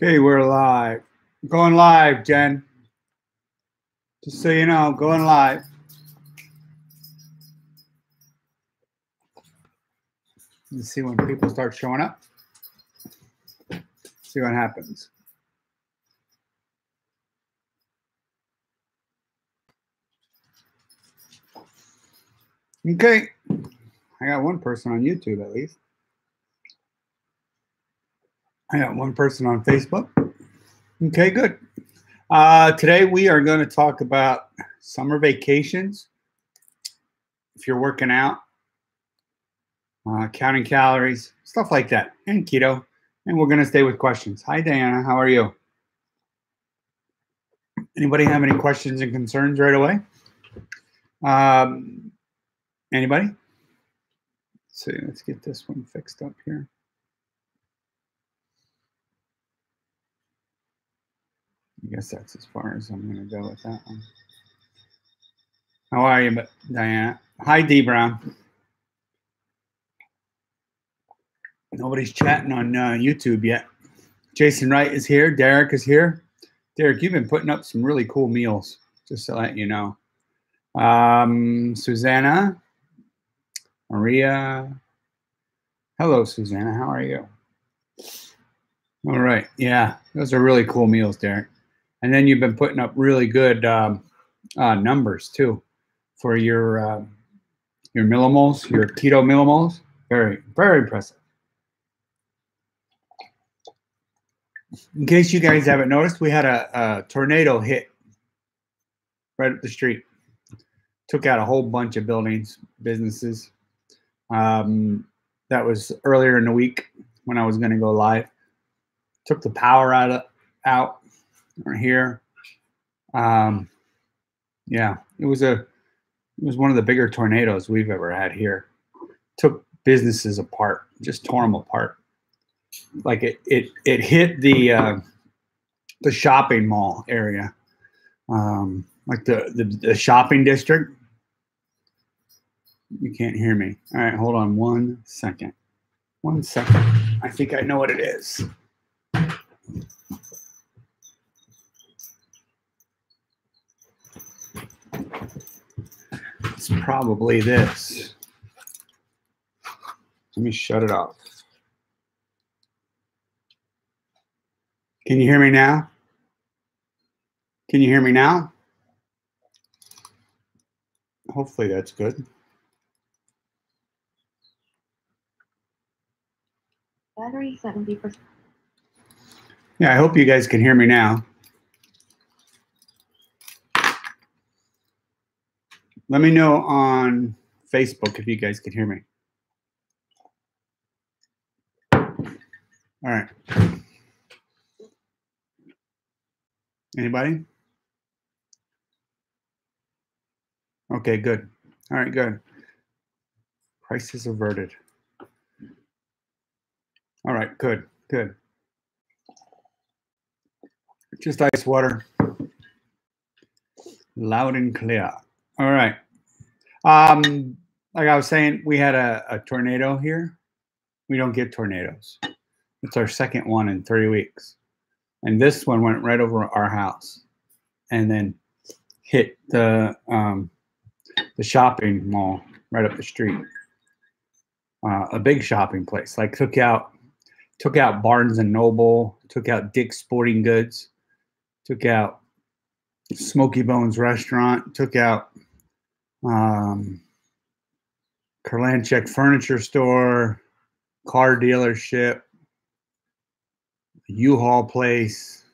Okay, we're live. Going live, Jen. Just so you know, going live. Let's see when people start showing up. See what happens. Okay. I got one person on YouTube at least. I got one person on Facebook. Okay, good. Today we are going to talk about summer vacations. If you're working out, counting calories, stuff like that, and keto. And we're going to stay with questions. Hi, Diana. How are you? Anybody have any questions and concerns right away? Anybody? Let's see. Let's get this one fixed up here. I guess that's as far as I'm going to go with that one. How are you, Diana? Hi, D Brown. Nobody's chatting on YouTube yet. Jason Wright is here. Derek is here. Derek, you've been putting up some really cool meals, just to let you know. Susanna, Maria. Hello, Susanna. How are you? All right. Yeah, those are really cool meals, Derek. And then you've been putting up really good numbers too for your millimoles, your keto millimoles. Very, very impressive. In case you guys haven't noticed, we had a tornado hit right up the street. Took out a whole bunch of buildings, businesses. That was earlier in the week when I was going to go live. Took the power out right here. Yeah, it was one of the bigger tornadoes we've ever had here. Took businesses apart, just tore them apart. Like it hit the shopping mall area, like the shopping district. You can't hear me. All right, hold on 1 second. 1 second. I think I know what it is. It's probably this. Let me shut it off. Can you hear me now? Can you hear me now? Hopefully that's good. Battery 70%. Yeah, I hope you guys can hear me now. Let me know on Facebook if you guys can hear me. All right. Anybody? Okay, good. All right, good. Crisis averted. All right, good, good. Just ice water. Loud and clear. All right. Like I was saying, we had a tornado here. We don't get tornadoes. It's our second one in 3 weeks. And this one went right over our house and then hit the shopping mall right up the street. A big shopping place. Like took out Barnes and Noble, took out Dick's Sporting Goods, took out Smoky Bones Restaurant, took out Kurlanchek Furniture Store, car dealership, U-Haul place.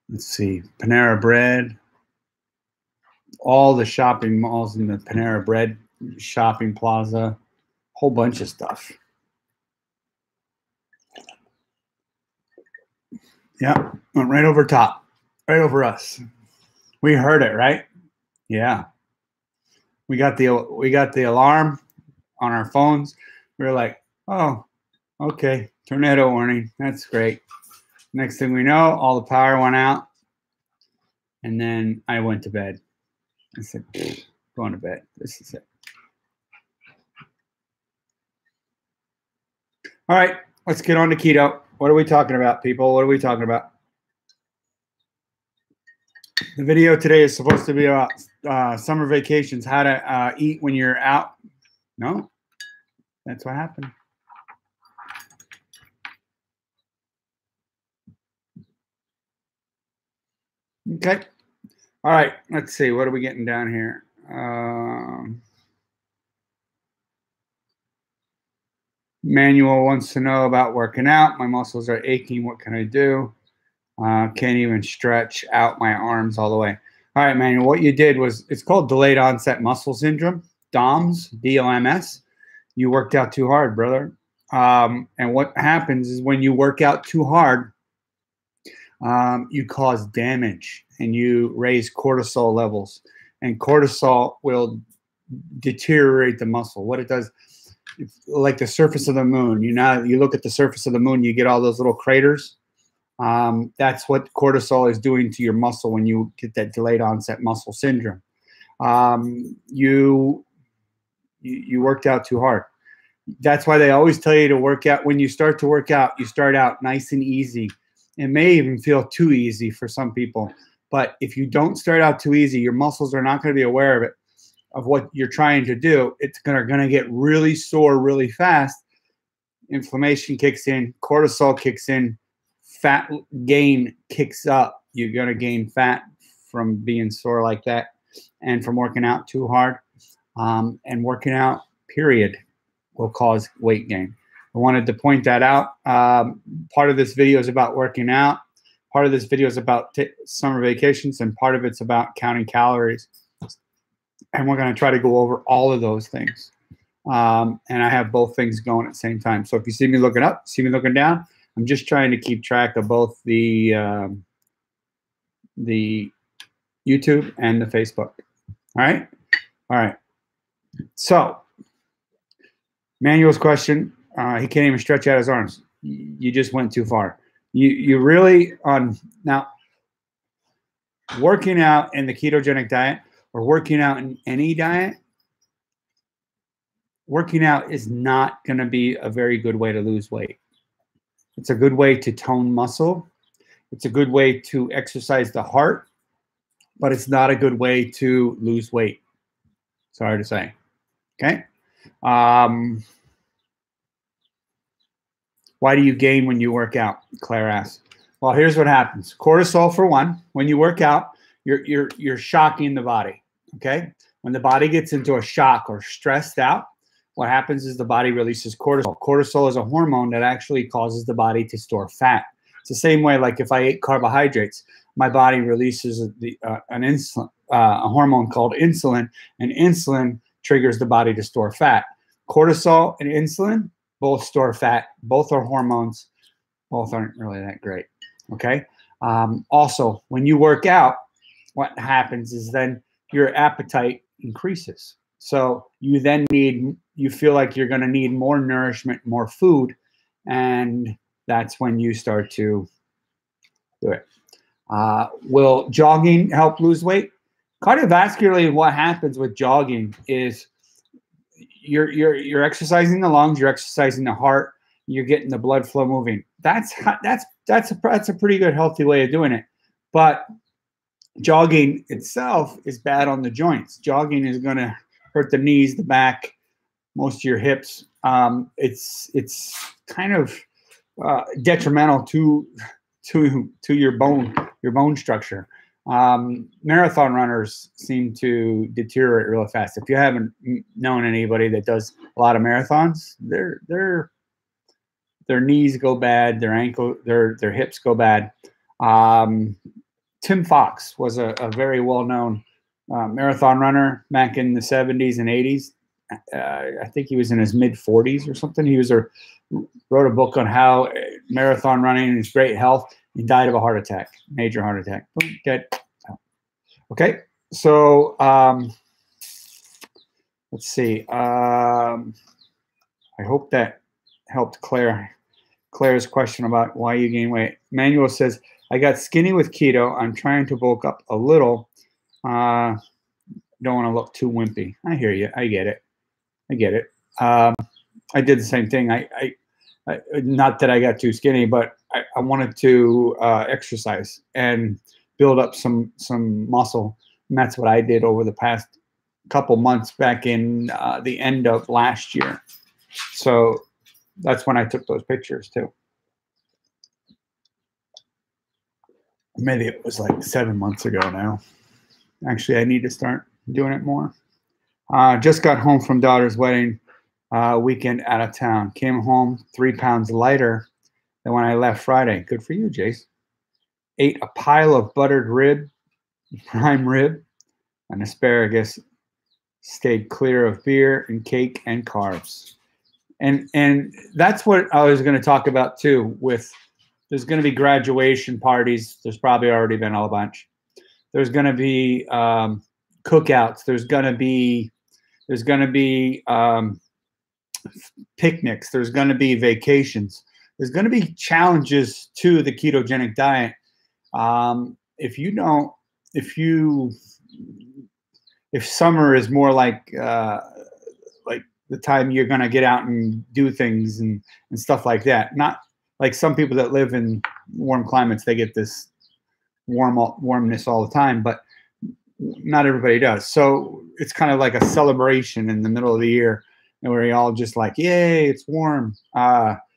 Let's see, Panera Bread. All the shopping malls in the Panera Bread shopping plaza. Whole bunch of stuff. Yeah, went right over top, right over us. We heard it, right? Yeah. We got the alarm on our phones. We were like, oh, okay, tornado warning. That's great. Next thing we know, all the power went out. And then I went to bed. I said, going to bed. This is it. All right, let's get on to keto. What are we talking about, people? What are we talking about? The video today is supposed to be about summer vacations, how to eat when you're out. No, that's what happened. Okay. All right, let's see. What are we getting down here? Manuel wants to know about working out. My muscles are aching. What can I do? Can't even stretch out my arms all the way. All right, Manuel, what you did was, it's called delayed onset muscle syndrome, DOMS, D-O-M-S. You worked out too hard, brother. And what happens is when you work out too hard, you cause damage and you raise cortisol levels. And cortisol will deteriorate the muscle. What it does, it's like the surface of the moon. You look at the surface of the moon, you get all those little craters. That's what cortisol is doing to your muscle when you get that delayed onset muscle syndrome. You worked out too hard. That's why they always tell you to work out. When you start to work out, you start out nice and easy. It may even feel too easy for some people. But if you don't start out too easy, your muscles are not going to be aware of it, of what you're trying to do. It's going to get really sore really fast. Inflammation kicks in, cortisol kicks in, fat gain kicks up. You're going to gain fat from being sore like that and from working out too hard. And working out, period, will cause weight gain. I wanted to point that out. Part of this video is about working out. Part of this video is about summer vacations, and part of it's about counting calories. And we're going to try to go over all of those things. And I have both things going at the same time. So if you see me looking up, see me looking down, I'm just trying to keep track of both the YouTube and the Facebook. All right? All right. So, Manuel's question, he can't even stretch out his arms. You just went too far. You really, now, working out in the ketogenic diet or working out in any diet, working out is not going to be a very good way to lose weight. It's a good way to tone muscle. It's a good way to exercise the heart, but it's not a good way to lose weight. Sorry to say. Okay. Why do you gain when you work out? Claire asks. Well, here's what happens. Cortisol, for one, when you work out, you're shocking the body. Okay. When the body gets into a shock or stressed out, what happens is the body releases cortisol. Cortisol is a hormone that actually causes the body to store fat. It's the same way, like if I ate carbohydrates, my body releases a hormone called insulin, and insulin triggers the body to store fat. Cortisol and insulin both store fat. Both are hormones. Both aren't really that great. Okay. Also, when you work out, what happens is then your appetite increases. So you then you feel like you're going to need more nourishment, more food, and that's when you start to do it. Will jogging help lose weight? Cardiovascularly, what happens with jogging is you're exercising the lungs, you're exercising the heart, you're getting the blood flow moving. That's a pretty good healthy way of doing it. But jogging itself is bad on the joints. Jogging is going to hurt the knees, the back, most of your hips. It's kind of detrimental to your bone structure. Marathon runners seem to deteriorate really fast. If you haven't known anybody that does a lot of marathons, their knees go bad, their hips go bad. Tim Fox was a very well-known marathon runner back in the 70s and 80s. I think he was in his mid-40s or something. He wrote a book on how marathon running is great health. He died of a heart attack, major heart attack. Boom, dead. Okay, so let's see. I hope that helped Claire's question about why you gain weight. Manuel says, I got skinny with keto. I'm trying to bulk up a little. Don't want to look too wimpy. I hear you. I get it. I get it. I did the same thing. I not that I got too skinny, but I wanted to exercise and build up some muscle. And that's what I did over the past couple months back in the end of last year. So that's when I took those pictures too. Maybe it was like 7 months ago now. Actually, I need to start doing it more. Just got home from daughter's wedding weekend out of town. Came home 3 pounds lighter than when I left Friday. Good for you, Jace. Ate a pile of buttered rib, prime rib, and asparagus. Stayed clear of beer and cake and carbs. And that's what I was going to talk about too. There's going to be graduation parties. There's probably already been a bunch. There's going to be cookouts. There's going to be picnics. There's going to be vacations. There's going to be challenges to the ketogenic diet. If summer is more like the time you're going to get out and do things and stuff like that. Not like some people that live in warm climates, they get this warmness all the time, but not everybody does. So it's kind of like a celebration in the middle of the year, and we're all just like, yay, it's warm. There's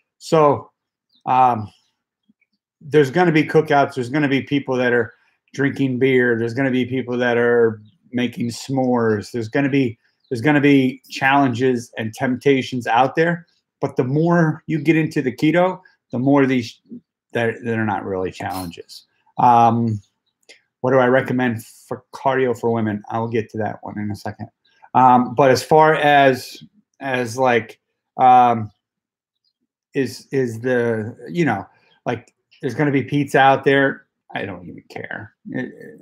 going to be cookouts. There's going to be people that are drinking beer. There's going to be people that are making s'mores. There's going to be challenges and temptations out there. But the more you get into the keto, the more these that are not really challenges. What do I recommend for cardio for women? I will get to that one in a second. But as far as like is the, you know, like there's going to be pizza out there. I don't even care.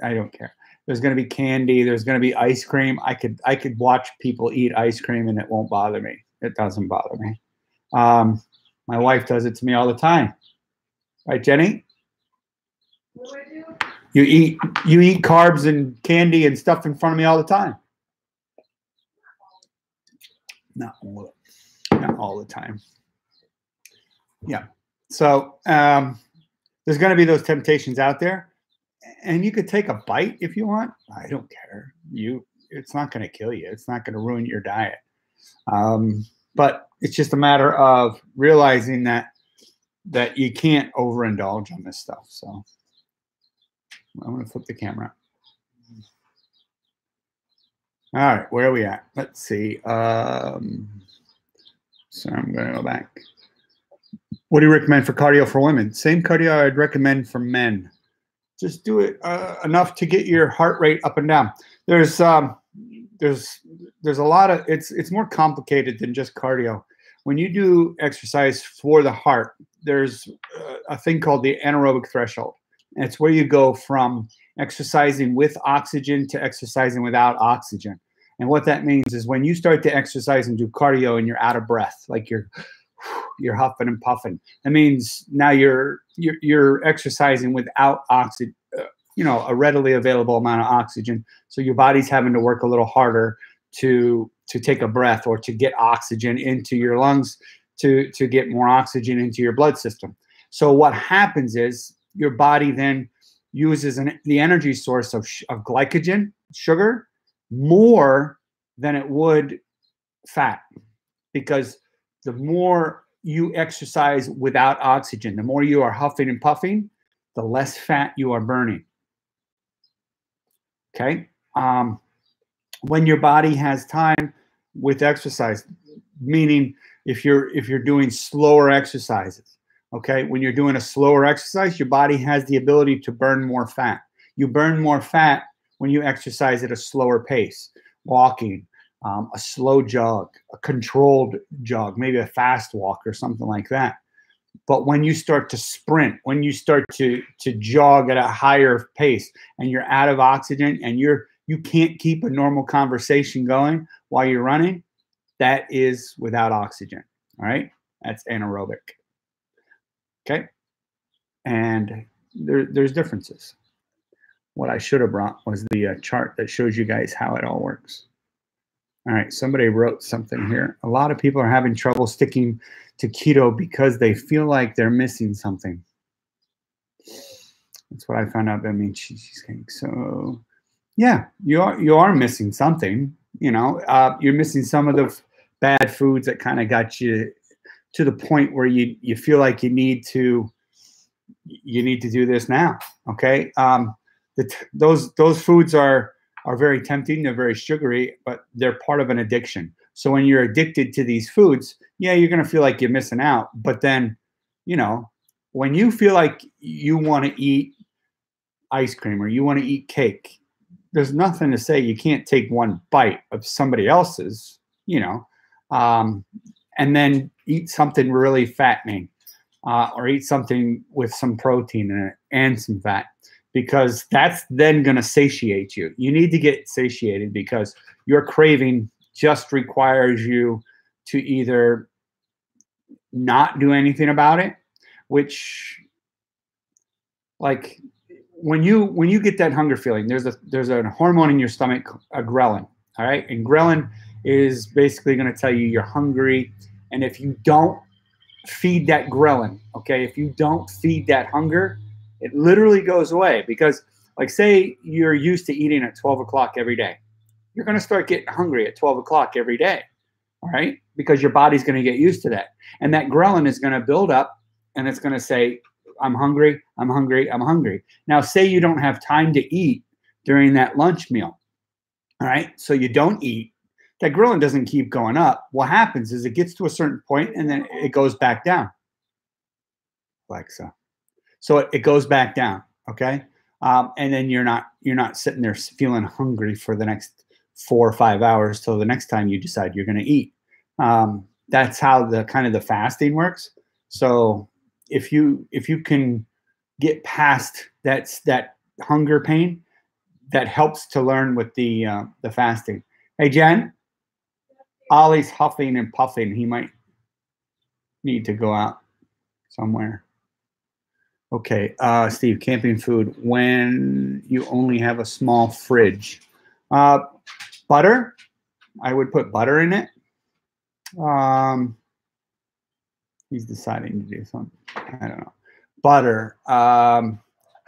I don't care. There's going to be candy. There's going to be ice cream. I could watch people eat ice cream and it won't bother me. It doesn't bother me. My wife does it to me all the time. Right, Jenny? What do I do? You eat carbs and candy and stuff in front of me all the time. Not all the time. Yeah. So there's going to be those temptations out there, and you could take a bite if you want. I don't care. It's not going to kill you. It's not going to ruin your diet. But it's just a matter of realizing that you can't overindulge on this stuff. So I'm going to flip the camera. All right, where are we at? Let's see. So I'm going to go back. What do you recommend for cardio for women? Same cardio I'd recommend for men. Just do it enough to get your heart rate up and down. There's a lot of it's more complicated than just cardio. When you do exercise for the heart, there's a thing called the anaerobic threshold. And it's where you go from exercising with oxygen to exercising without oxygen. And what that means is when you start to exercise and do cardio and you're out of breath, like you're huffing and puffing, that means now you're exercising without oxygen, a readily available amount of oxygen. So your body's having to work a little harder to take a breath or to get oxygen into your lungs, to get more oxygen into your blood system. So what happens is your body then uses the energy source of glycogen, sugar, more than it would fat, because the more you exercise without oxygen, the more you are huffing and puffing, the less fat you are burning. Okay? When your body has time with exercise, meaning if you're doing slower exercises, okay? When you're doing a slower exercise, your body has the ability to burn more fat. You burn more fat when you exercise at a slower pace, walking, a slow jog, a controlled jog, maybe a fast walk or something like that. But when you start to sprint, when you start to jog at a higher pace and you're out of oxygen and you can't keep a normal conversation going while you're running, that is without oxygen, all right? That's anaerobic, okay? And there's differences. What I should have brought was the chart that shows you guys how it all works. All right, somebody wrote something here. A lot of people are having trouble sticking to keto because they feel like they're missing something. That's what I found out. I mean, cheesecake. So, yeah, you are missing something. You know, you're missing some of the bad foods that kind of got you to the point where you feel like you need to do this now. Okay, those foods are very tempting. They're very sugary, but they're part of an addiction. So when you're addicted to these foods, yeah, you're going to feel like you're missing out. But then, you know, when you feel like you want to eat ice cream or you want to eat cake, there's nothing to say you can't take one bite of somebody else's, you know, and then eat something really fattening, or eat something with some protein in it and some fat, because that's then going to satiate you. You need to get satiated because your craving just requires you to either not do anything about it, which, like, when you get that hunger feeling, there's a hormone in your stomach, a ghrelin, all right? And ghrelin is basically going to tell you you're hungry. And if you don't feed that ghrelin, okay, if you don't feed that hunger, it literally goes away. Because, like, say you're used to eating at 12 o'clock every day. You're going to start getting hungry at 12 o'clock every day, all right? Because your body's going to get used to that. And that ghrelin is going to build up, and it's going to say, I'm hungry, I'm hungry, I'm hungry. Now, say you don't have time to eat during that lunch meal, all right? So you don't eat. That ghrelin doesn't keep going up. What happens is it gets to a certain point, and then it goes back down. Alexa. So it goes back down, okay? And then you're not sitting there feeling hungry for the next 4 or 5 hours till the next time you decide you're going to eat. That's how the kind of the fasting works. So if you can get past that hunger pain, that helps to learn with the fasting. Hey, Jen, Ollie's huffing and puffing. He might need to go out somewhere. Okay, Steve, camping food when you only have a small fridge. Butter, I would put butter in it. He's deciding to do something. I don't know. Butter,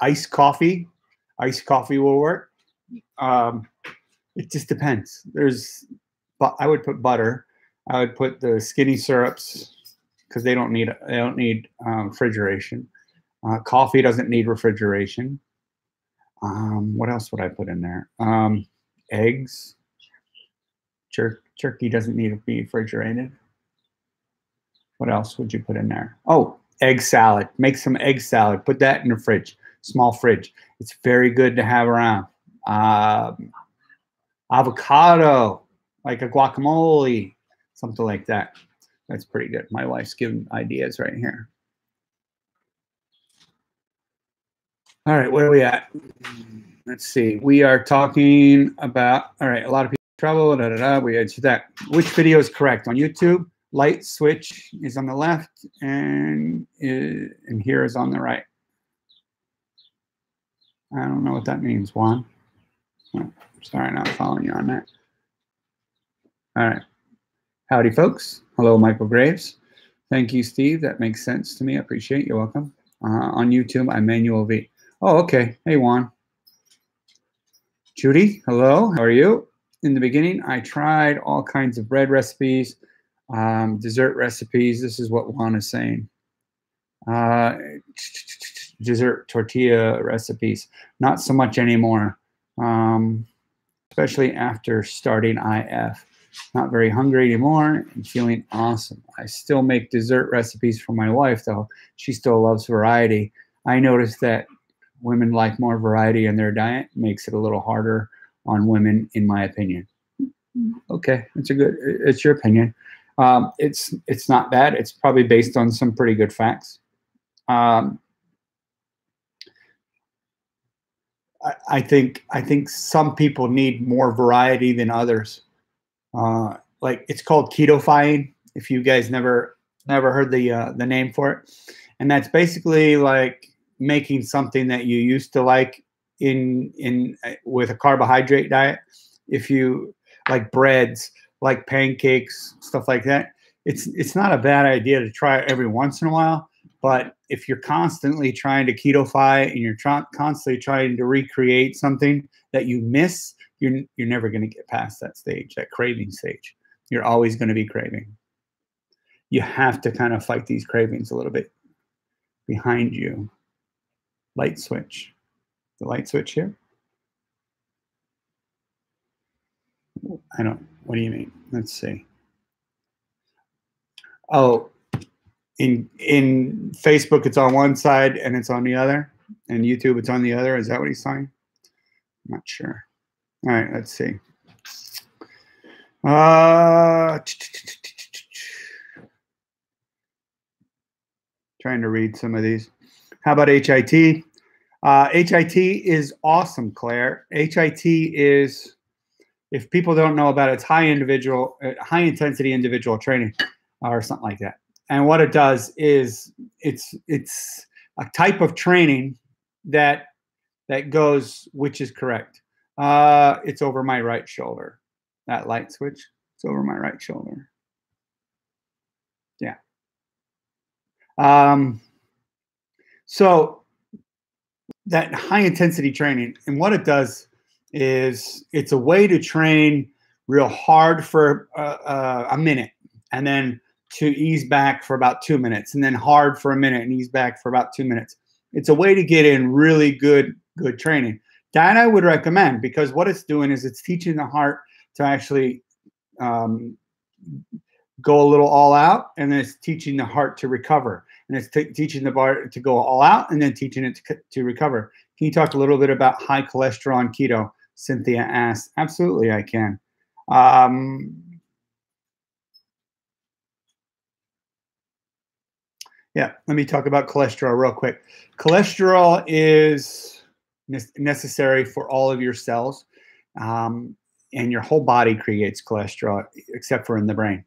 iced coffee. Iced coffee will work. It just depends. I would put butter. I would put the skinny syrups because they don't need refrigeration. Coffee doesn't need refrigeration. What else would I put in there? Eggs. Turkey doesn't need to be refrigerated. What else would you put in there? Oh, egg salad. Make some egg salad. Put that in the fridge, small fridge. It's very good to have around. Avocado, like a guacamole, something like that. That's pretty good. My wife's giving ideas right here. All right, where are we at? Let's see. We are talking about, all right, a lot of people trouble. We answered that. Which video is correct? On YouTube, light switch is on the left, and here is on the right. I don't know what that means, Juan. Oh, sorry, not following you on that. All right. Howdy, folks. Hello, Michael Graves. Thank you, Steve. That makes sense to me. I appreciate it. You're welcome. On YouTube, I'm Manuel V. Oh, okay. Hey, Juan. Judy, hello. How are you? In the beginning, I tried all kinds of bread recipes, dessert recipes. This is what Juan is saying. Dessert tortilla recipes. Not so much anymore, especially after starting IF. Not very hungry anymore and feeling awesome. I still make dessert recipes for my wife, though. She still loves variety. I noticed that women like more variety in their diet. Makes it a little harder on women, in my opinion. Okay, it's your opinion. It's not bad. It's probably based on some pretty good facts. I think some people need more variety than others. Like, it's called ketofying. If you guys never heard the name for it, and that's basically like making something that you used to like with a carbohydrate diet. If you like breads like pancakes, stuff like that. It's not a bad idea to try it every once in a while. But if you're constantly trying to ketofy and you're constantly trying to recreate something that you miss, you're never going to get past that stage, that craving stage. You're always going to be craving. You have to kind of fight these cravings a little bit. Behind you, light switch. The light switch here? I don't, what do you mean? Let's see. Oh, in Facebook, it's on one side and it's on the other. And YouTube, it's on the other. Is that what he's saying? I'm not sure. All right, let's see. Trying to read some of these. How about HIT? HIT is awesome, Claire. HIT is, if people don't know about it, it's high intensity individual training or something like that. And what it does is it's a type of training that goes, which is correct. It's over my right shoulder. That light switch, it's over my right shoulder. Yeah. So that high intensity training, and what it does is it's a way to train real hard for a minute, and then to ease back for about 2 minutes, and then hard for a minute and ease back for about 2 minutes. It's a way to get in really good training. That I would recommend, because what it's doing is it's teaching the heart to actually go a little all out, and then it's teaching the heart to recover. And it's teaching the heart to go all out, and then teaching it to recover. Can you talk a little bit about high cholesterol and keto? Cynthia asked. Absolutely, I can. Yeah, let me talk about cholesterol real quick. Cholesterol is necessary for all of your cells, and your whole body creates cholesterol, except for in the brain.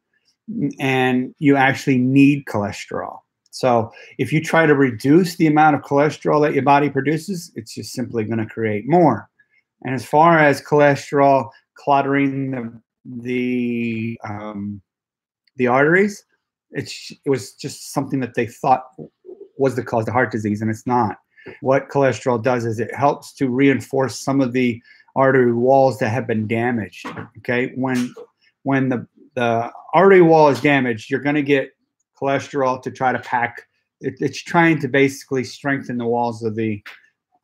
And you actually need cholesterol. So if you try to reduce the amount of cholesterol that your body produces, it's just simply going to create more. And as far as cholesterol cluttering the arteries, it was just something that they thought was the cause of heart disease, and it's not. What cholesterol does is it helps to reinforce some of the artery walls that have been damaged. Okay, when the artery wall is damaged, you're going to get cholesterol to try to pack. It's trying to basically strengthen the walls of the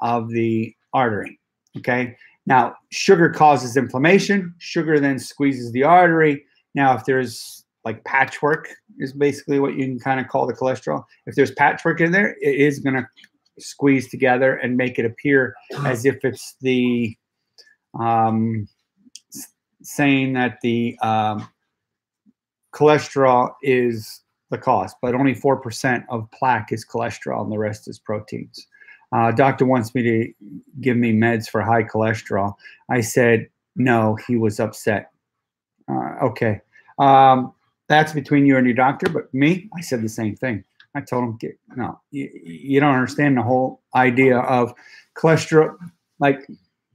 artery. Okay. Now, sugar causes inflammation. Sugar then squeezes the artery. Now, if there's like patchwork, is basically what you can kind of call the cholesterol. If there's patchwork in there, it is going to squeeze together and make it appear as if it's the saying that the cholesterol is the cause, but only 4% of plaque is cholesterol and the rest is proteins. Doctor wants me to give me meds for high cholesterol. I said, no, he was upset. Okay. That's between you and your doctor, but me, I said the same thing. I told him, no, you don't understand the whole idea of cholesterol. Like,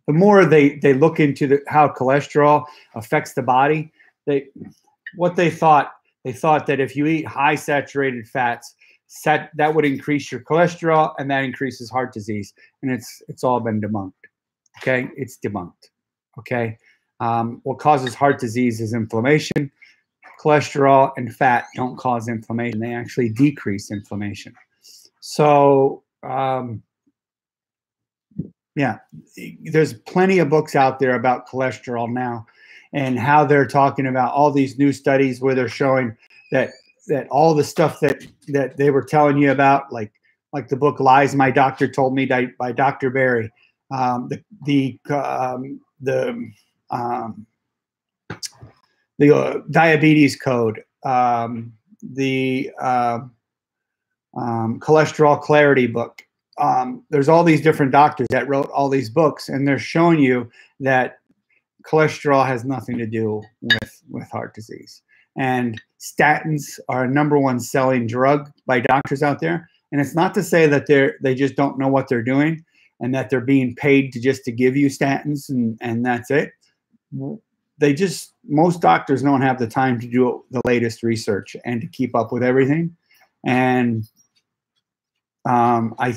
the more they look into how cholesterol affects the body, they thought that if you eat high saturated fats, that would increase your cholesterol, and that increases heart disease. And it's all been debunked. Okay, it's debunked. Okay, what causes heart disease is inflammation. Cholesterol and fat don't cause inflammation; they actually decrease inflammation. So yeah, there's plenty of books out there about cholesterol now, and how they're talking about all these new studies where they're showing that all the stuff that they were telling you about, like the book Lies My Doctor Told Me by Dr. Berry, the diabetes code, the cholesterol clarity book. There's all these different doctors that wrote all these books, and they're showing you that cholesterol has nothing to do with heart disease. And statins are a #1 selling drug by doctors out there. And it's not to say that they just don't know what they're doing and that they're being paid to give you statins and that's it. most doctors don't have the time to do the latest research and to keep up with everything. And I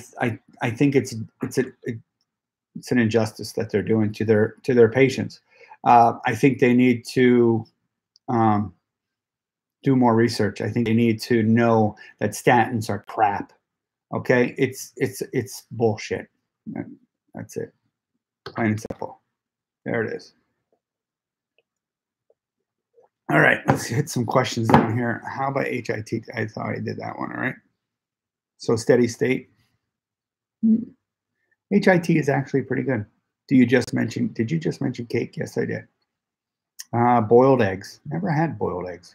think it's an injustice that they're doing to their patients. I think they need to do more research. I think they need to know that statins are crap. Okay, it's bullshit. That's it, plain and simple. There it is. All right, let's hit some questions down here. How about HIT? I thought I did that one. All right. So steady state. HIT is actually pretty good. Did you just mention cake? Yes, I did. Boiled eggs. Never had boiled eggs.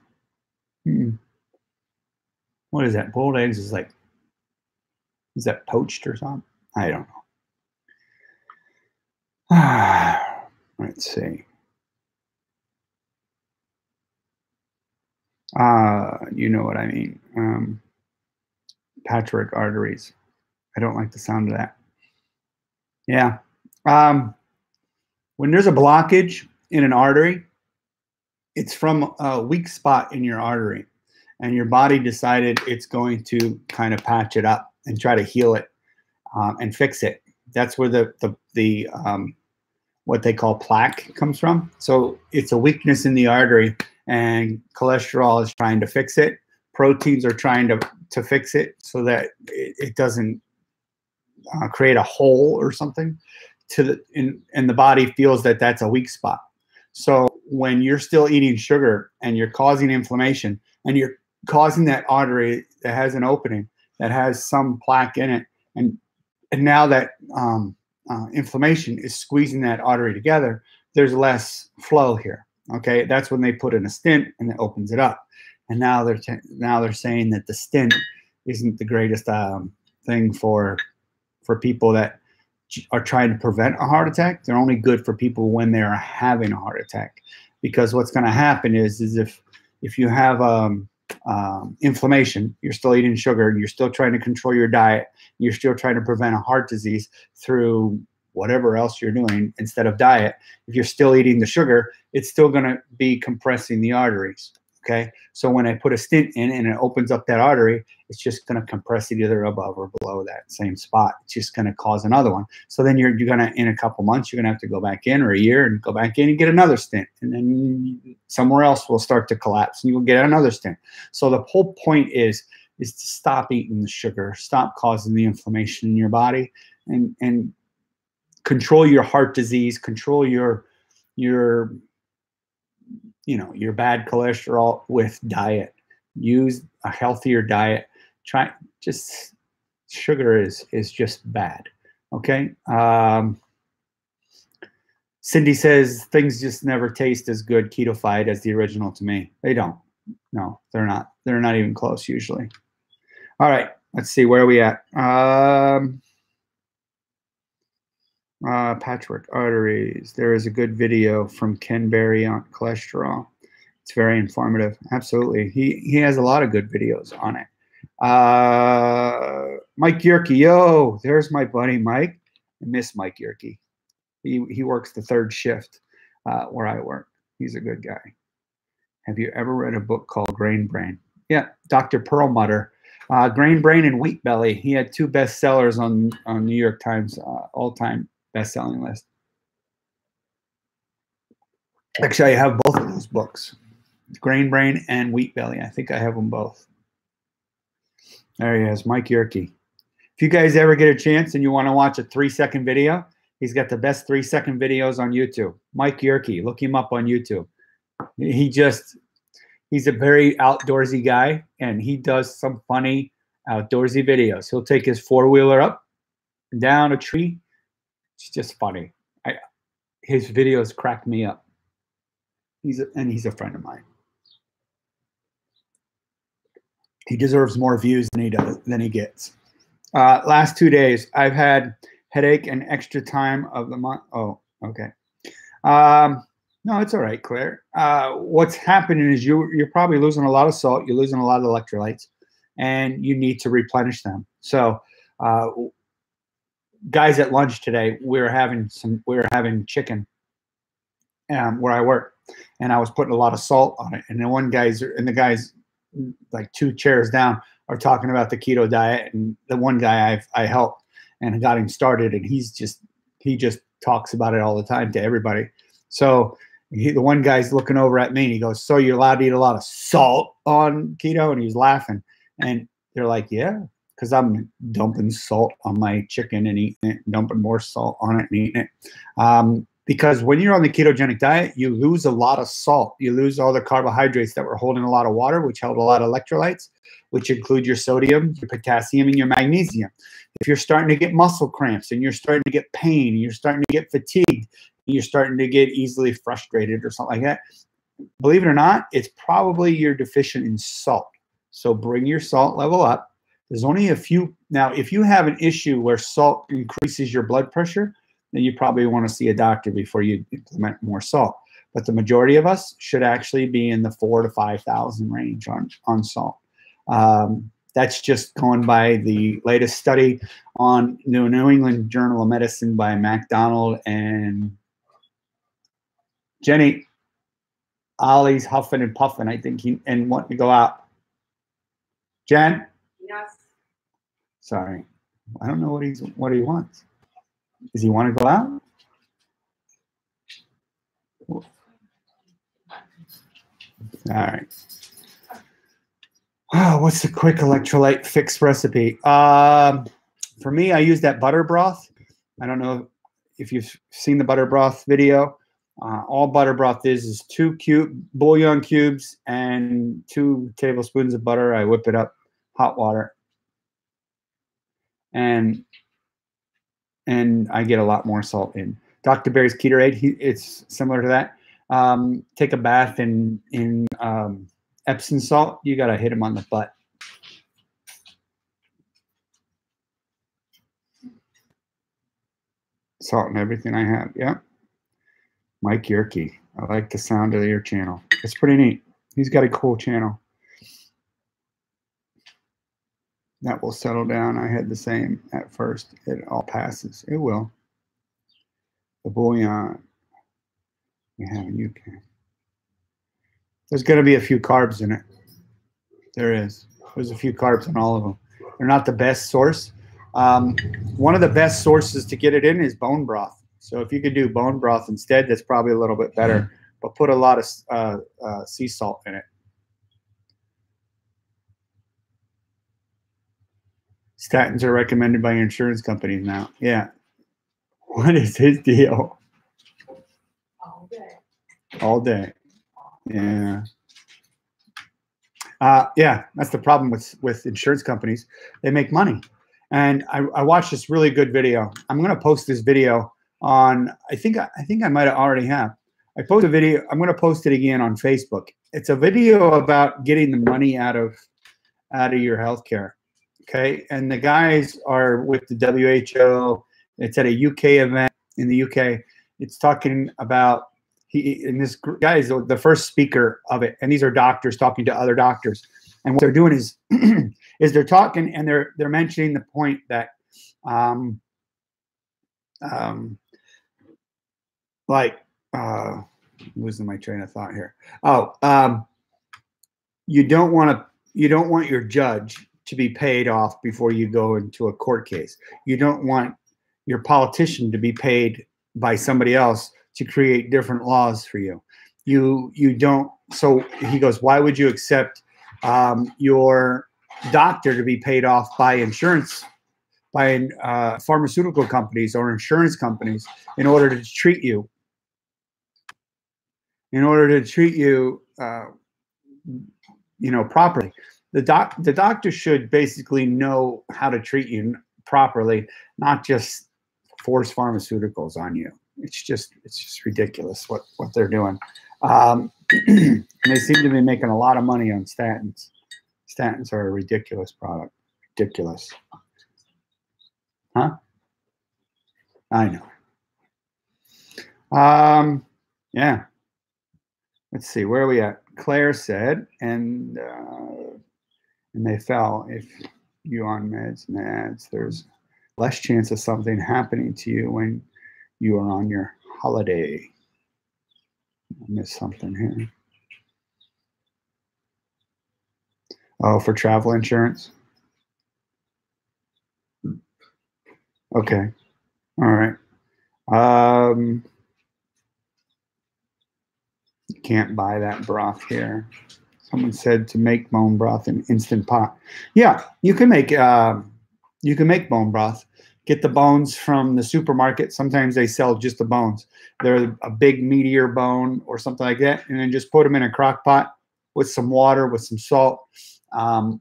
What is that? Boiled eggs is like, is that poached or something? I don't know. Let's see. You know what I mean. Patrick, arteries. I don't like the sound of that. Yeah. When there's a blockage in an artery, it's from a weak spot in your artery, and your body decided it's going to kind of patch it up and try to heal it and fix it. That's where the what they call plaque comes from. So it's a weakness in the artery, and cholesterol is trying to fix it. Proteins are trying to fix it so that it doesn't create a hole or something and the body feels that that's a weak spot. So when you're still eating sugar and you're causing inflammation and you're causing that artery that has an opening that has some plaque in it, and now that inflammation is squeezing that artery together, there's less flow here. Okay, that's when they put in a stent and it opens it up. And now they're saying that the stent isn't the greatest thing for people that are trying to prevent a heart attack. They're only good for people when they are having a heart attack, because what's going to happen is if you have inflammation, you're still eating sugar, you're still trying to control your diet, you're still trying to prevent a heart disease through whatever else you're doing instead of diet. If you're still eating the sugar, it's still going to be compressing the arteries. Okay, so when I put a stent in and it opens up that artery, it's just going to compress it either above or below that same spot. It's just going to cause another one. So then you're going to, in a couple months, you're going to have to go back in, or a year, and go back in and get another stent. And then somewhere else will start to collapse and you'll get another stent. So the whole point is to stop eating the sugar, stop causing the inflammation in your body, and control your heart disease, control your bad cholesterol with diet. Use a healthier diet. Sugar is just bad. Okay. Cindy says things just never taste as good ketofied as the original to me. They don't. No, they're not. They're not even close usually. All right. Let's see, where are we at? Patchwork arteries. There is a good video from Ken Berry on cholesterol. It's very informative. Absolutely. He has a lot of good videos on it. Mike Yerke. Yo, there's my buddy Mike. I miss Mike Yerke. He works the third shift where I work. He's a good guy. Have you ever read a book called Grain Brain? Yeah, Dr. Perlmutter. Grain Brain and Wheat Belly. He had 2 bestsellers on New York Times all-time best-selling list. Actually, I have both of those books, Grain Brain and Wheat Belly. I think I have them both. There he is, Mike Yerke. If you guys ever get a chance and you want to watch a 3-second video, he's got the best 3-second videos on YouTube. Mike Yerke, look him up on YouTube. He's a very outdoorsy guy, and he does some funny outdoorsy videos. He'll take his 4-wheeler up and down a tree. It's just funny. His videos crack me up. He's a friend of mine. He deserves more views than he gets. Last 2 days, I've had headache and extra time of the month. Oh, okay. No, it's all right, Claire. What's happening is you're probably losing a lot of salt. You're losing a lot of electrolytes, and you need to replenish them. So, guys, at lunch today, we were having chicken, where I work, and I was putting a lot of salt on it. And the guys like 2 chairs down are talking about the keto diet, and the one guy I helped and got him started, and he just talks about it all the time to everybody. So the one guy's looking over at me and he goes, "So you're allowed to eat a lot of salt on keto?" And he's laughing, and they're like, "Yeah, because I'm dumping salt on my chicken and eating it, dumping more salt on it and eating it." Because when you're on the ketogenic diet, you lose a lot of salt. You lose all the carbohydrates that were holding a lot of water, which held a lot of electrolytes, which include your sodium, your potassium, and your magnesium. If you're starting to get muscle cramps and you're starting to get pain, and you're starting to get fatigued, and you're starting to get easily frustrated or something like that, believe it or not, it's probably you're deficient in salt. So bring your salt level up. There's only a few. Now, if you have an issue where salt increases your blood pressure, then you probably want to see a doctor before you implement more salt. But the majority of us should actually be in the 4,000 to 5,000 range on salt. That's just going by the latest study on the New England Journal of Medicine by MacDonald and Jenny. Ollie's huffing and puffing, I think, and wanting to go out. Jen? Yes. Sorry. I don't know what he wants. Does he want to go out? All right. Oh, what's the quick electrolyte fix recipe? For me, I use that butter broth. I don't know if you've seen the butter broth video. All butter broth is 2 bouillon cubes and 2 tablespoons of butter. I whip it up, hot water, and I get a lot more salt in. Dr. Berry's Ketorade, it's similar to that. Take a bath in Epsom salt. You got to hit him on the butt. Salt in everything I have. Yeah. Mike Yerke. I like the sound of your channel. It's pretty neat. He's got a cool channel. That will settle down. I had the same at first. It all passes. It will. The bouillon we have in UK. There's going to be a few carbs in it. There is. There's a few carbs in all of them. They're not the best source. One of the best sources to get it in is bone broth. So if you could do bone broth instead, that's probably a little bit better. But put a lot of sea salt in it. Statins are recommended by insurance companies now. Yeah. What is his deal? All day. All day. Yeah. Yeah, that's the problem with insurance companies. They make money. And I watched this really good video. I'm going to post this video on, I think I might have already have. I posted a video. I'm going to post it again on Facebook. It's a video about getting the money out of your healthcare. Okay. And the guys are with the WHO. It's at a UK event in the UK. It's talking about, and this guy is the first speaker of it. And these are doctors talking to other doctors. And what they're doing is, is they're talking and they're mentioning the point that, losing my train of thought here. You don't want your judge to be paid off before you go into a court case. You don't want your politician to be paid by somebody else to create different laws for you. You don't. So he goes, why would you accept your doctor to be paid off by insurance, by pharmaceutical companies or insurance companies in order to treat you? In order to treat you, properly. The doctor should basically know how to treat you properly, not just force pharmaceuticals on you. It's just ridiculous what they're doing. And they seem to be making a lot of money on statins. Statins are a ridiculous product. Ridiculous. Huh? I know. Yeah. Let's see, where are we at? Claire said, and they fell. If you on meds, there's less chance of something happening to you when you are on your holiday. I missed something here. Oh, for travel insurance. Okay. All right. You can't buy that broth here. Someone said to make bone broth in Instant Pot. Yeah, you can make bone broth. Get the bones from the supermarket. Sometimes they sell just the bones. They're a big meatier bone or something like that, and then just put them in a crock pot with some water, with some salt.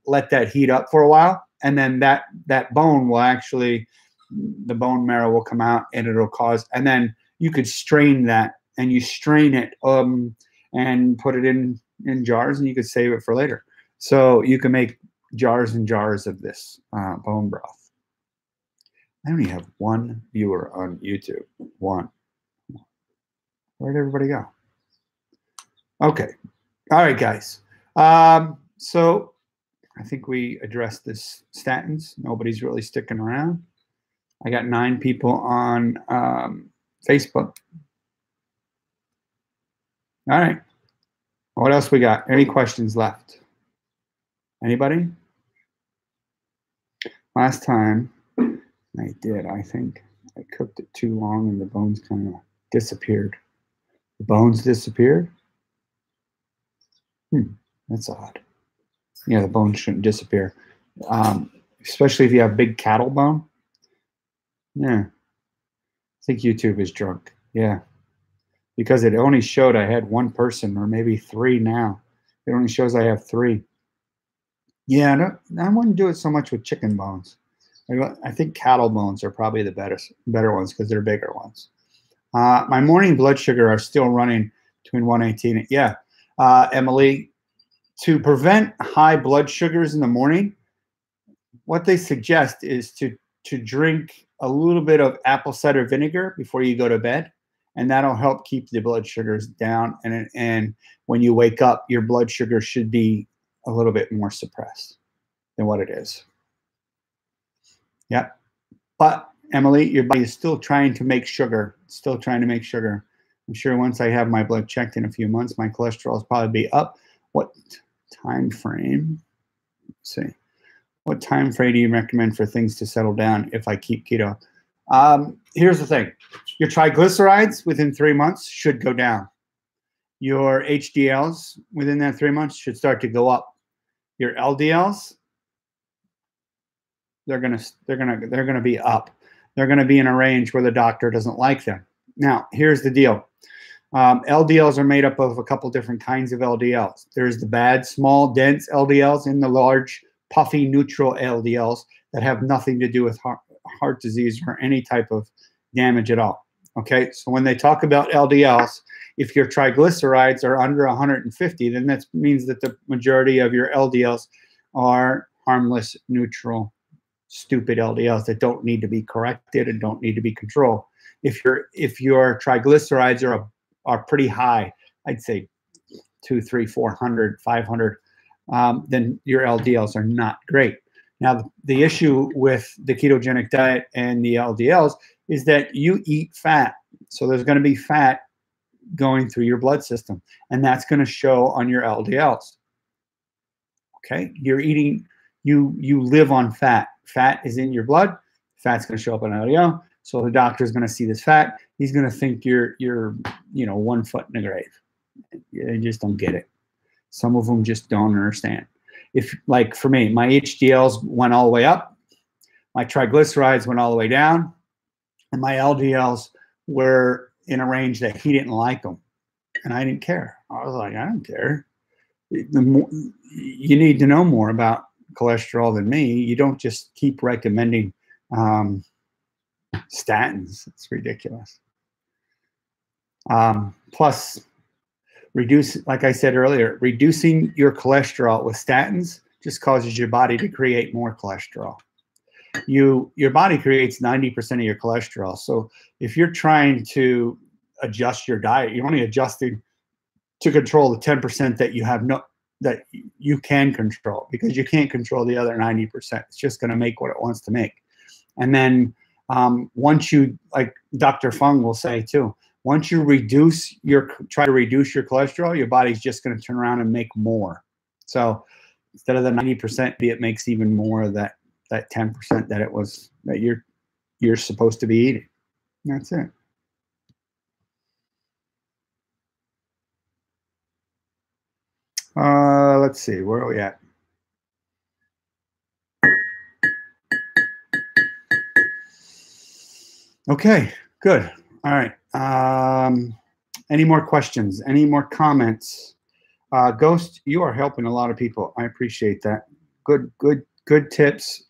Let that heat up for a while, and then that bone will actually, the bone marrow will come out, and it'll cause. And then you could strain that, and you strain it and put it in jars, and you could save it for later. So you can make jars and jars of this bone broth. I only have one viewer on YouTube. One. Where'd everybody go? Okay. All right, guys. So I think we addressed this statins. Nobody's really sticking around. I got 9 people on Facebook. All right. What else we got? Any questions left? Anybody? Last time I did, I think I cooked it too long and the bones kind of disappeared. The bones disappeared? That's odd. Yeah, the bones shouldn't disappear. Especially if you have big cattle bone. Yeah. I think YouTube is drunk. Yeah. Because it only showed I had 1 person, or maybe 3 now. It only shows I have 3. Yeah, I wouldn't do it so much with chicken bones. I think cattle bones are probably the better ones because they're bigger ones. My morning blood sugar are still running between 118 and, yeah. Emily, to prevent high blood sugars in the morning, what they suggest is to drink a little bit of apple cider vinegar before you go to bed, and that'll help keep the blood sugars down. And when you wake up, your blood sugar should be a little bit more suppressed than what it is. Yeah. But Emily, your body is still trying to make sugar. Still trying to make sugar. I'm sure once I have my blood checked in a few months, my cholesterol will probably be up. What time frame? Let's see. What time frame do you recommend for things to settle down if I keep keto? Here's the thing. Your triglycerides within 3 months should go down. Your HDLs within that 3 months should start to go up. Your LDLs, they're gonna be up. They're gonna be in a range where the doctor doesn't like them. Now, here's the deal. LDLs are made up of a couple different kinds of LDLs. There's the bad, small, dense LDLs and the large, puffy, neutral LDLs that have nothing to do with heart disease or any type of damage at all. Okay, so when they talk about LDLs, if your triglycerides are under 150, then that means that the majority of your LDLs are harmless, neutral, stupid LDLs that don't need to be corrected and don't need to be controlled. If your triglycerides are pretty high, I'd say 200, 300, 400, 500, then your LDLs are not great. Now, the issue with the ketogenic diet and the LDLs is that you eat fat. So there's going to be fat going through your blood system, and that's going to show on your LDLs. Okay? You're eating, you live on fat. Fat is in your blood. Fat's going to show up on LDL. So the doctor's going to see this fat. He's going to think you're 1 foot in the grave. You just don't get it. Some of them just don't understand. If, like for me, my HDLs went all the way up, my triglycerides went all the way down, and my LDLs were in a range that he didn't like them, and I didn't care. I was like, I don't care. You need to know more about cholesterol than me. You don't just keep recommending statins. It's ridiculous. Plus, like I said earlier, reducing your cholesterol with statins just causes your body to create more cholesterol. Your body creates 90% of your cholesterol. So if you're trying to adjust your diet, you're only adjusting to control the 10% that you can control, because you can't control the other 90%. It's just going to make what it wants to make. And then once you, like Dr. Fung will say too, once you try to reduce your cholesterol, your body's just going to turn around and make more. So instead of the 90%, it makes even more of that 10% that you're supposed to be eating. That's it. Let's see, where are we at? Okay, good. All right. Any more questions? Any more comments? Ghost, you are helping a lot of people. I appreciate that. Good tips.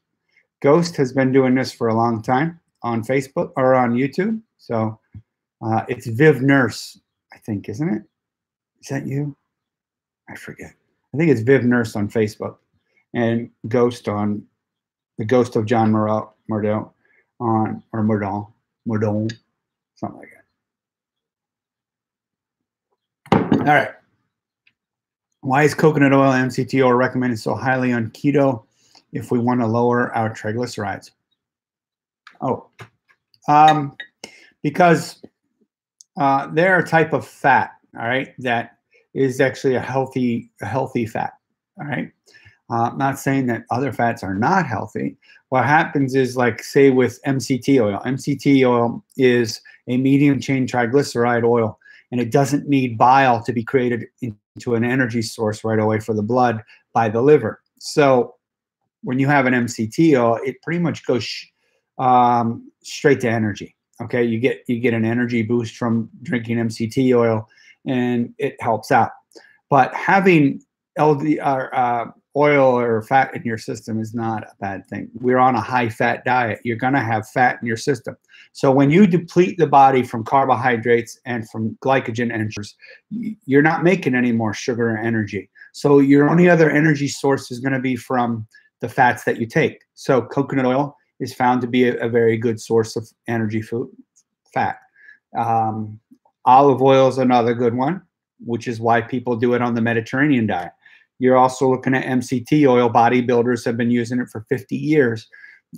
Ghost has been doing this for a long time on Facebook or on YouTube. So it's Viv Nurse, I think, isn't it? Is that you? I forget. I think it's Viv Nurse on Facebook, and Ghost on the Ghost of John Mordell on, or Mordell, something like that. All right. Why is coconut oil MCT oil recommended so highly on keto if we want to lower our triglycerides? Oh, because they're a type of fat, all right, that is actually a healthy fat, all right? Not saying that other fats are not healthy. What happens is, like, say with MCT oil is a medium chain triglyceride oil, and it doesn't need bile to be created into an energy source right away for the blood by the liver. So when you have an MCT oil, it pretty much goes straight to energy. Okay, you get an energy boost from drinking MCT oil, and it helps out. But having oil or fat in your system is not a bad thing. We're on a high fat diet. You're going to have fat in your system. So when you deplete the body from carbohydrates and from glycogen and sugars, you're not making any more sugar or energy. So your only other energy source is going to be from the fats that you take. So coconut oil is found to be a very good source of energy fat. Olive oil is another good one, which is why people do it on the Mediterranean diet. You're also looking at MCT oil. Bodybuilders have been using it for 50 years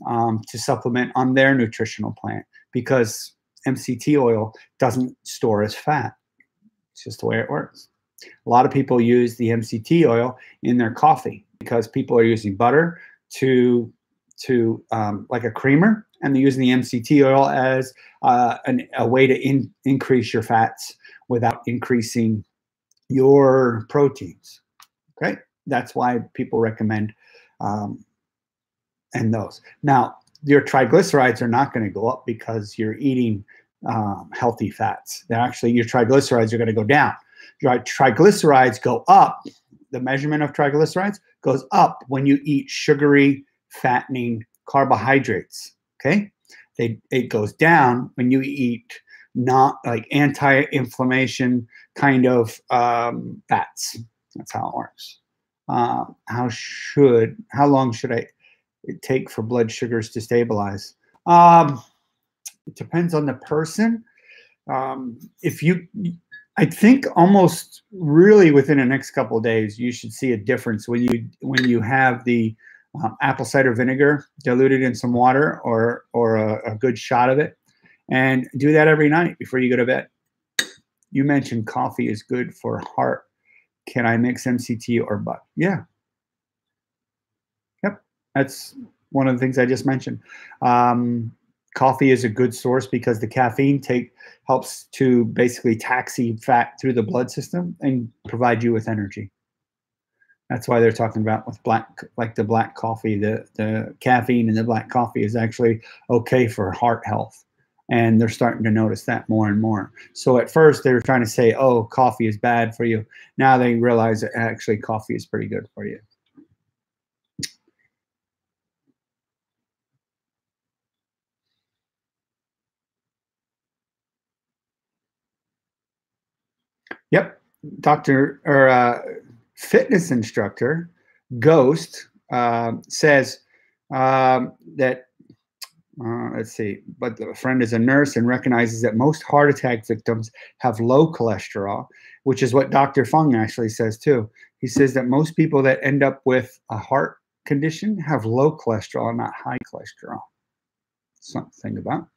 to supplement on their nutritional plan, because MCT oil doesn't store as fat. It's just the way it works. A lot of people use the MCT oil in their coffee because people are using butter to like a creamer, and they're using the MCT oil as a way to increase your fats without increasing your proteins. Okay, that's why people recommend and those. Now, your triglycerides are not going to go up because you're eating healthy fats. They're actually, your triglycerides are going to go down. Your triglycerides go up. The measurement of triglycerides goes up when you eat sugary, fattening carbohydrates. Okay, it goes down when you eat not like anti-inflammation kind of fats. That's how it works. How long should it take for blood sugars to stabilize? It depends on the person. I think almost really within the next couple of days, you should see a difference when you have the apple cider vinegar diluted in some water or a good shot of it, and do that every night before you go to bed. You mentioned coffee is good for heart. Can I mix MCT or butt? Yeah. Yep. That's one of the things I just mentioned. Coffee is a good source because the caffeine helps to basically taxi fat through the blood system and provide you with energy. That's why they're talking about with the black coffee, the caffeine in the black coffee is actually okay for heart health. And they're starting to notice that more and more. So at first they were trying to say, oh, coffee is bad for you. Now they realize that actually coffee is pretty good for you. Yep. Fitness instructor, Ghost, says that, let's see, but the friend is a nurse and recognizes that most heart attack victims have low cholesterol, which is what Dr. Fung actually says too. He says that most people that end up with a heart condition have low cholesterol, not high cholesterol. Something to think about.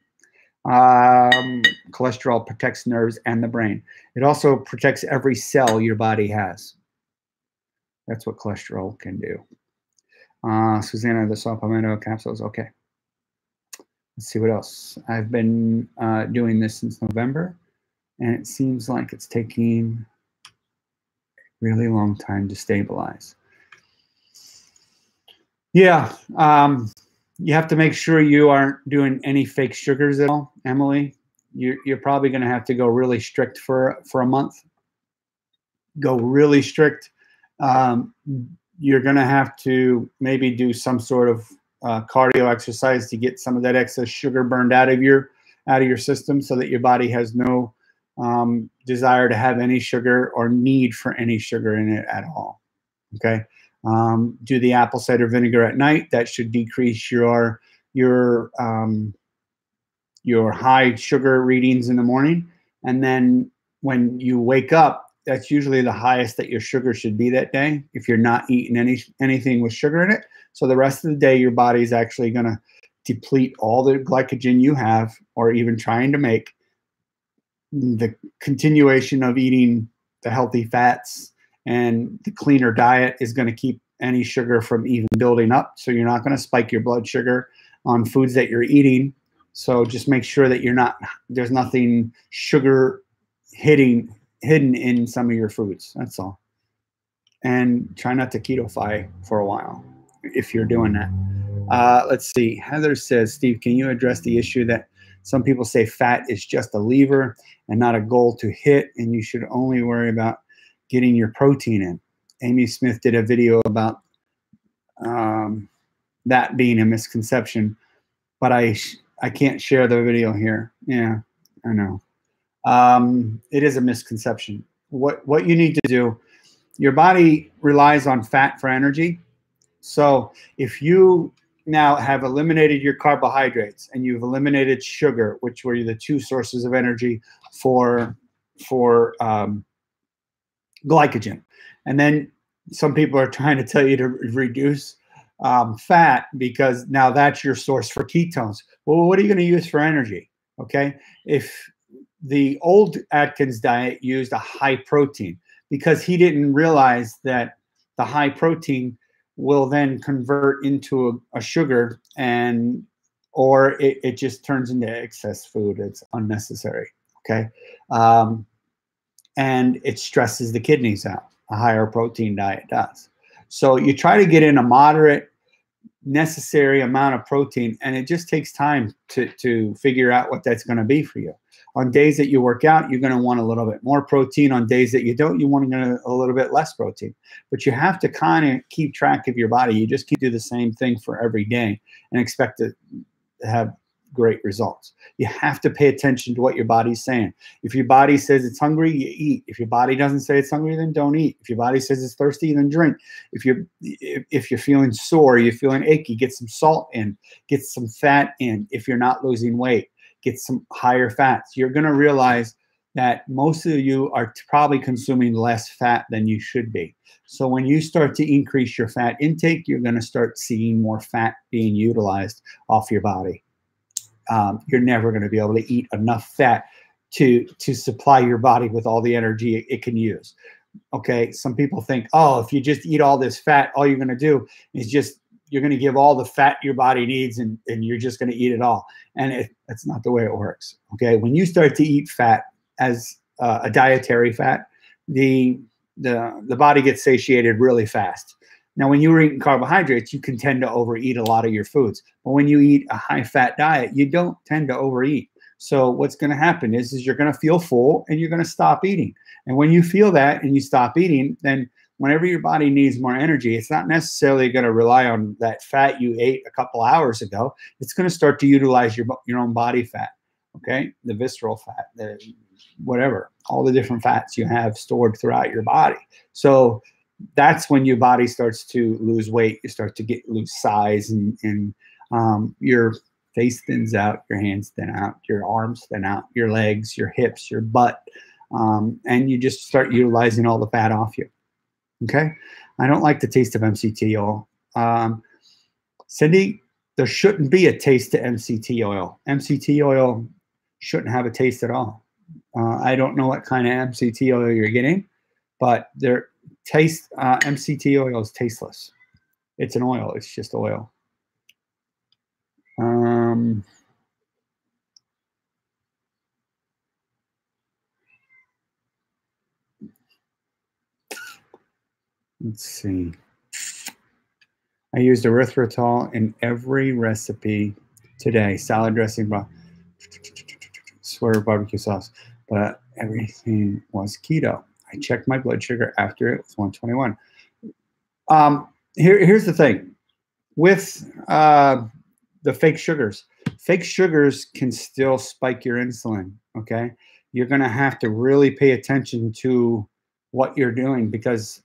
Cholesterol protects nerves and the brain. It also protects every cell your body has. That's what cholesterol can do. Susanna, the saw palmetto capsules. Okay. Let's see what else. I've been doing this since November, and it seems like it's taking a really long time to stabilize. Yeah. You have to make sure you aren't doing any fake sugars at all, Emily. You're probably going to have to go really strict for a month. Go really strict. You're going to have to maybe do some sort of cardio exercise to get some of that excess sugar burned out of your system, so that your body has no desire to have any sugar or need for any sugar in it at all. Okay. Do the apple cider vinegar at night. That should decrease your high sugar readings in the morning. And then when you wake up, that's usually the highest that your sugar should be that day, if you're not eating anything with sugar in it. So the rest of the day, your body's actually going to deplete all the glycogen you have, or even trying to make. The continuation of eating the healthy fats and the cleaner diet is going to keep any sugar from even building up. So you're not going to spike your blood sugar on foods that you're eating. So just make sure that there's nothing sugar hidden in some of your foods. That's all. And try not to ketofy for a while if you're doing that. Let's see. Heather says, Steve, can you address the issue that some people say fat is just a lever and not a goal to hit, and you should only worry about getting your protein in? Amy Smith did a video about that being a misconception, but I can't share the video here. Yeah, I know. It is a misconception. What you need to do, your body relies on fat for energy. So if you now have eliminated your carbohydrates and you've eliminated sugar, which were the two sources of energy for glycogen, and then some people are trying to tell you to reduce fat because now that's your source for ketones. Well, what are you going to use for energy? Okay, if the old Atkins diet used a high protein, because he didn't realize that the high protein will then convert into a sugar, or it just turns into excess food. It's unnecessary. Okay. And it stresses the kidneys out. A higher protein diet does. So you try to get in a moderate, necessary amount of protein, and it just takes time to figure out what that's going to be for you. On days that you work out, you're going to want a little bit more protein. On days that you don't, you want a little bit less protein. But you have to kind of keep track of your body. You just can't do the same thing for every day and expect to have great results. You have to pay attention to what your body's saying. If your body says it's hungry, you eat. If your body doesn't say it's hungry, then don't eat. If your body says it's thirsty, then drink. If you're feeling sore, you're feeling achy, get some salt in, get some fat in. If you're not losing weight, get some higher fats. You're going to realize that most of you are probably consuming less fat than you should be. So when you start to increase your fat intake, you're going to start seeing more fat being utilized off your body. You're never going to be able to eat enough fat to supply your body with all the energy it can use. Okay, some people think, oh, if you just eat all this fat, all you're going to do is you're going to give all the fat your body needs, and you're just going to eat it all. And that's not the way it works. Okay, when you start to eat fat as a dietary fat, the body gets satiated really fast. Now, when you were eating carbohydrates, you can tend to overeat a lot of your foods. But when you eat a high-fat diet, you don't tend to overeat. So what's going to happen is you're going to feel full and you're going to stop eating. And when you feel that and you stop eating, then whenever your body needs more energy, it's not necessarily going to rely on that fat you ate a couple hours ago. It's going to start to utilize your own body fat, okay? The visceral fat, whatever, all the different fats you have stored throughout your body. So that's when your body starts to lose weight. You start to lose size, and your face thins out, your hands thin out, your arms thin out, your legs, your hips, your butt, and you just start utilizing all the fat off you. Okay? I don't like the taste of MCT oil. Cindy, there shouldn't be a taste to MCT oil. MCT oil shouldn't have a taste at all. I don't know what kind of MCT oil you're getting, but MCT oil is tasteless. It's an oil. It's just oil. Let's see. I used erythritol in every recipe today. Salad dressing, broth, swerve barbecue sauce, but everything was keto. I checked my blood sugar after it was 121. Here's the thing with the fake sugars. Fake sugars can still spike your insulin. Okay, you're going to have to really pay attention to what you're doing, because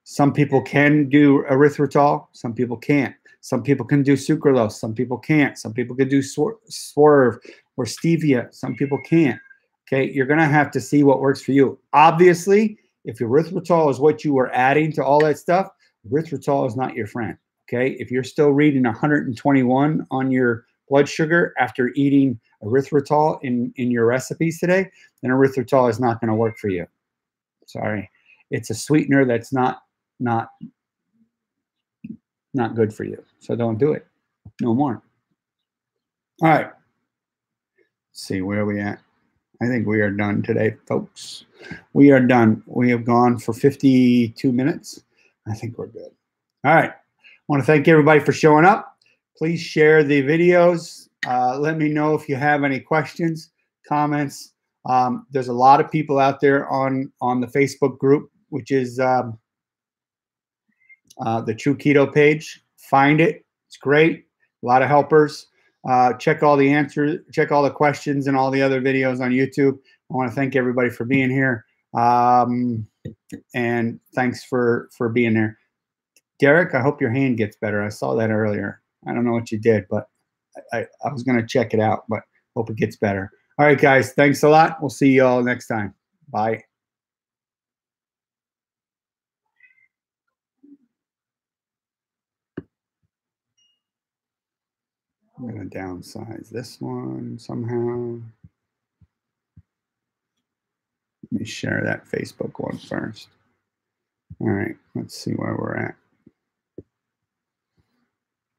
some people can do erythritol, some people can't. Some people can do sucralose, some people can't. Some people can do swerve or stevia, some people can't. Okay, you're going to have to see what works for you. Obviously, if erythritol is what you were adding to all that stuff, erythritol is not your friend. Okay, if you're still reading 121 on your blood sugar after eating erythritol in your recipes today, then erythritol is not going to work for you. Sorry. It's a sweetener that's not good for you. So don't do it. No more. All right. Let's see, where are we at? I think we are done today, folks. We are done. We have gone for 52 minutes. I think we're good. All right. I want to thank everybody for showing up. Please share the videos. Let me know if you have any questions, comments. There's a lot of people out there on the Facebook group, which is the True Keto page. Find it. It's great. A lot of helpers. Check all the answers, check all the questions and all the other videos on YouTube. I want to thank everybody for being here. And thanks for being there. Derek, I hope your hand gets better. I saw that earlier. I don't know what you did, but I was going to check it out, but hope it gets better. All right, guys. Thanks a lot. We'll see you all next time. Bye. I'm going to downsize this one somehow. Let me share that Facebook one first. All right, let's see where we're at.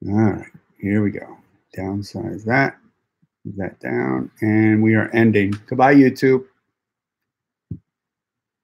All right, here we go. Downsize that, move that down, and we are ending. Goodbye, YouTube.